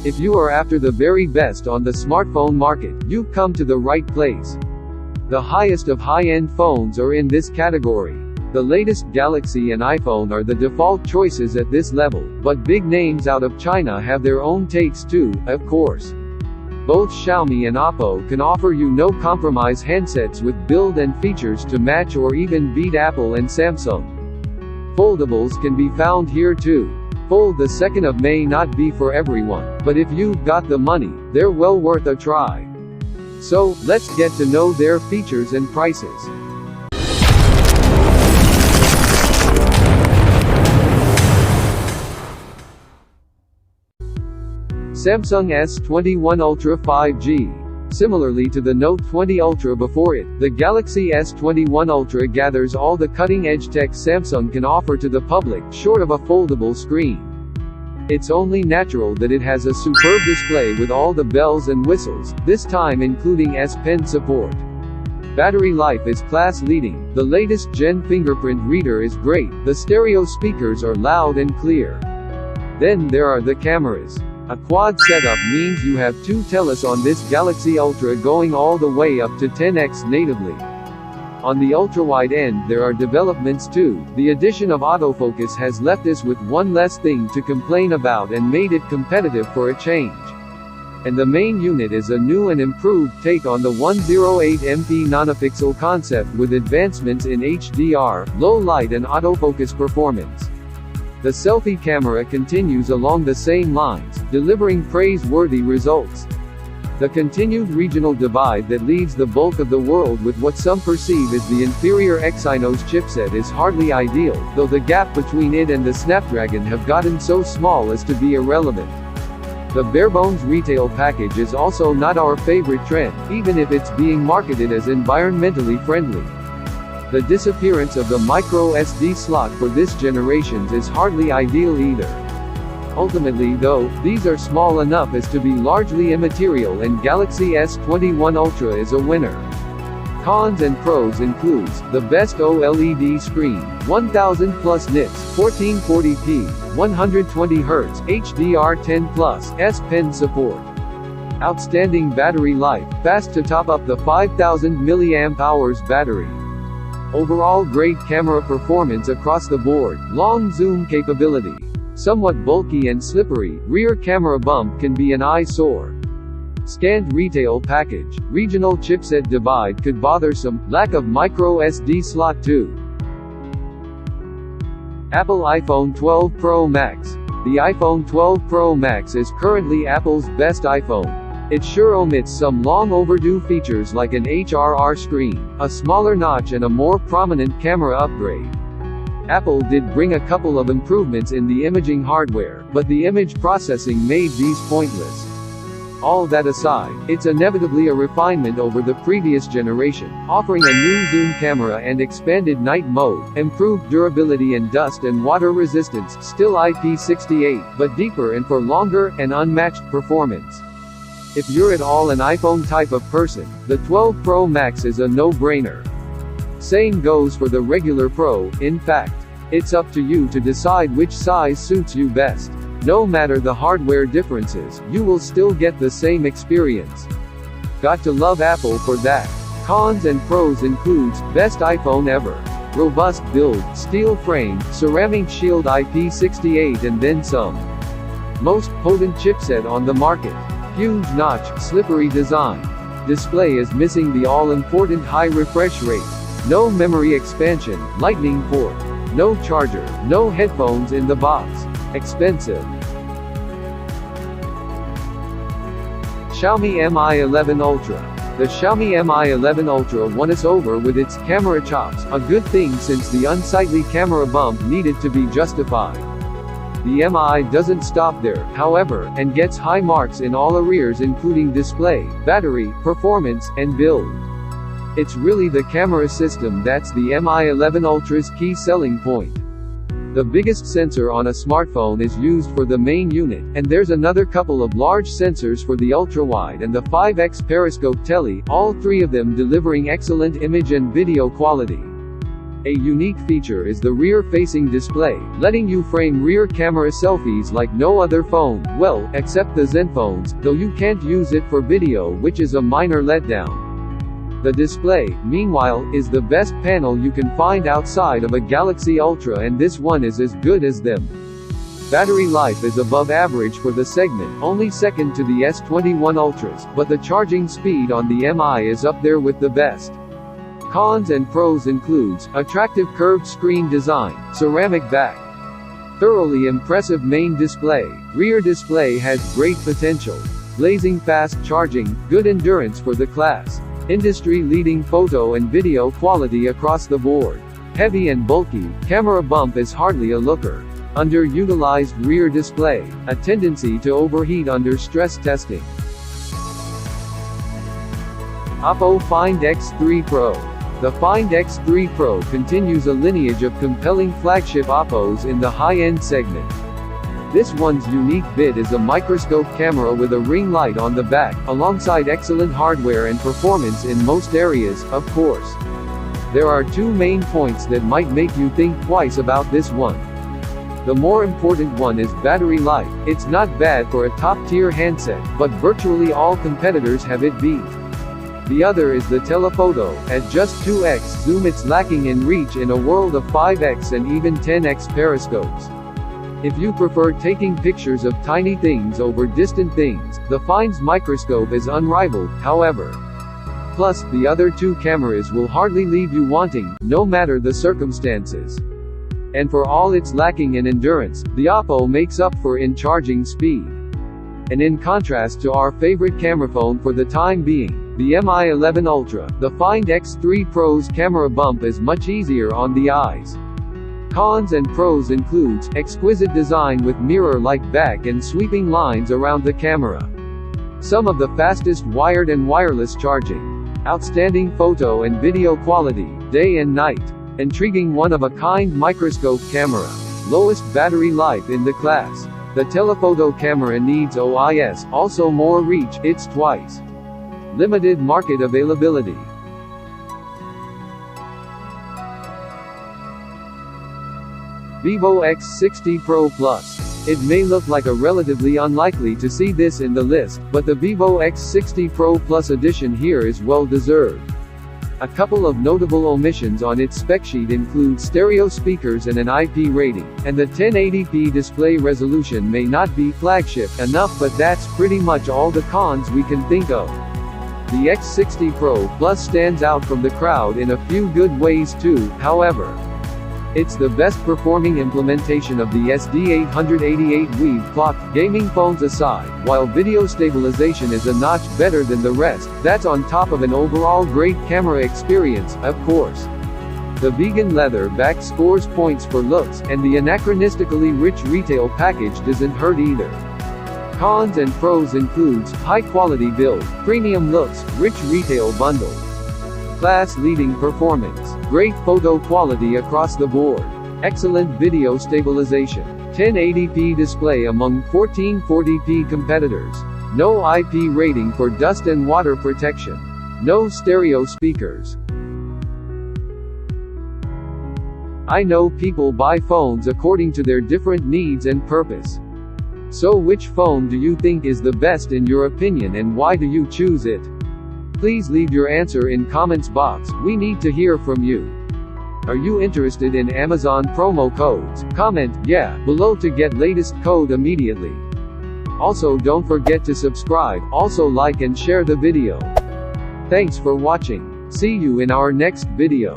If you are after the very best on the smartphone market, you've come to the right place. The highest of high-end phones are in this category. The latest Galaxy and iPhone are the default choices at this level, but big names out of China have their own takes too, of course. Both Xiaomi and OPPO can offer you no-compromise handsets with build and features to match or even beat Apple and Samsung. Foldables can be found here too. Fold the 2nd of May not be for everyone, but if you've got the money, they're well worth a try. So, let's get to know their features and prices. Samsung S21 Ultra 5G. Similarly to the Note 20 Ultra before it, the Galaxy S21 Ultra gathers all the cutting-edge tech Samsung can offer to the public, short of a foldable screen. It's only natural that it has a superb display with all the bells and whistles, this time including S Pen support. Battery life is class-leading, the latest Gen fingerprint reader is great, the stereo speakers are loud and clear. Then there are the cameras. A quad setup means you have two teles on this Galaxy Ultra going all the way up to 10x natively. On the ultra-wide end there are developments too. The addition of autofocus has left us with one less thing to complain about and made it competitive for a change. And the main unit is a new and improved take on the 108MP nanopixel concept with advancements in HDR, low light and autofocus performance. The selfie camera continues along the same lines, delivering praiseworthy results. The continued regional divide that leaves the bulk of the world with what some perceive as the inferior Exynos chipset is hardly ideal, though the gap between it and the Snapdragon have gotten so small as to be irrelevant. The barebones retail package is also not our favorite trend, even if it's being marketed as environmentally friendly. The disappearance of the micro SD slot for this generation is hardly ideal either. Ultimately though, these are small enough as to be largely immaterial and Galaxy S21 Ultra is a winner. Cons and pros includes, the best OLED screen, 1000 plus nits, 1440p, 120Hz, HDR10+, S Pen support. Outstanding battery life, fast to top up the 5000 mAh battery. Overall great camera performance across the board, long zoom capability. Somewhat bulky and slippery, rear camera bump can be an eyesore. Scant retail package, regional chipset divide could bother some, lack of micro SD slot too. Apple iPhone 12 Pro Max. The iPhone 12 Pro Max is currently Apple's best iPhone. It sure omits some long overdue features like an HRR screen, a smaller notch and a more prominent camera upgrade. Apple did bring a couple of improvements in the imaging hardware, but the image processing made these pointless. All that aside, it's inevitably a refinement over the previous generation, offering a new zoom camera and expanded night mode, improved durability and dust and water resistance, still IP68, but deeper and for longer, and unmatched performance. If you're at all an iPhone type of person, the 12 Pro Max is a no-brainer. Same goes for the regular Pro, in fact. It's up to you to decide which size suits you best. No matter the hardware differences, you will still get the same experience. Got to love Apple for that. Cons and pros includes, best iPhone ever. Robust build, steel frame, ceramic shield IP68 and then some. Most potent chipset on the market. Huge notch, slippery design. Display is missing the all-important high refresh rate. No memory expansion, lightning port. No charger, no headphones in the box. Expensive. Xiaomi Mi 11 Ultra. The Xiaomi Mi 11 Ultra won us over with its camera chops, a good thing since the unsightly camera bump needed to be justified. The Mi doesn't stop there, however, and gets high marks in all areas including display, battery, performance, and build. It's really the camera system that's the Mi 11 Ultra's key selling point. The biggest sensor on a smartphone is used for the main unit, and there's another couple of large sensors for the ultra-wide and the 5x periscope tele, all three of them delivering excellent image and video quality. A unique feature is the rear-facing display, letting you frame rear camera selfies like no other phone, well, except the Zenphones, though you can't use it for video, which is a minor letdown. The display, meanwhile, is the best panel you can find outside of a Galaxy Ultra, and this one is as good as them. Battery life is above average for the segment, only second to the S21 Ultras, but the charging speed on the Mi is up there with the best. Cons and pros includes, attractive curved screen design, ceramic back, thoroughly impressive main display, rear display has great potential, blazing fast charging, good endurance for the class, industry-leading photo and video quality across the board, heavy and bulky, camera bump is hardly a looker, underutilized rear display, a tendency to overheat under stress testing. OPPO Find X3 Pro. The Find X3 Pro continues a lineage of compelling flagship OPPOs in the high-end segment. This one's unique bit is a microscope camera with a ring light on the back, alongside excellent hardware and performance in most areas, of course. There are two main points that might make you think twice about this one. The more important one is battery life. It's not bad for a top-tier handset, but virtually all competitors have it beat. The other is the telephoto. At just 2x zoom, it's lacking in reach in a world of 5x and even 10x periscopes. If you prefer taking pictures of tiny things over distant things, the Find's microscope is unrivaled, however. Plus, the other two cameras will hardly leave you wanting, no matter the circumstances. And for all its lacking in endurance, the OPPO makes up for in charging speed. And in contrast to our favorite camera phone for the time being, the Mi 11 Ultra, the Find X3 Pro's camera bump is much easier on the eyes. Cons and pros includes, exquisite design with mirror-like back and sweeping lines around the camera. Some of the fastest wired and wireless charging. Outstanding photo and video quality, day and night. Intriguing one-of-a-kind microscope camera. Lowest battery life in the class. The telephoto camera needs OIS, also more reach, it's twice. Limited market availability. VIVO X60 Pro Plus. It may look like a relatively unlikely to see this in the list, but the VIVO X60 Pro Plus edition here is well deserved. A couple of notable omissions on its spec sheet include stereo speakers and an IP rating, and the 1080p display resolution may not be flagship enough, but that's pretty much all the cons we can think of. The X60 Pro Plus stands out from the crowd in a few good ways too, however. It's the best performing implementation of the SD888 Weave clocked gaming phones aside, while video stabilization is a notch better than the rest. That's on top of an overall great camera experience, of course. The vegan leather back scores points for looks, and the anachronistically rich retail package doesn't hurt either. Cons and pros includes, high quality build, premium looks, rich retail bundle. Class-leading performance, great photo quality across the board, excellent video stabilization, 1080p display among 1440p competitors, no IP rating for dust and water protection, no stereo speakers. I know people buy phones according to their different needs and purpose. So which phone do you think is the best in your opinion, and why do you choose it? Please leave your answer in comments box, we need to hear from you. Are you interested in Amazon promo codes? Comment, yeah, below to get latest code immediately. Also don't forget to subscribe, also like and share the video. Thanks for watching. See you in our next video.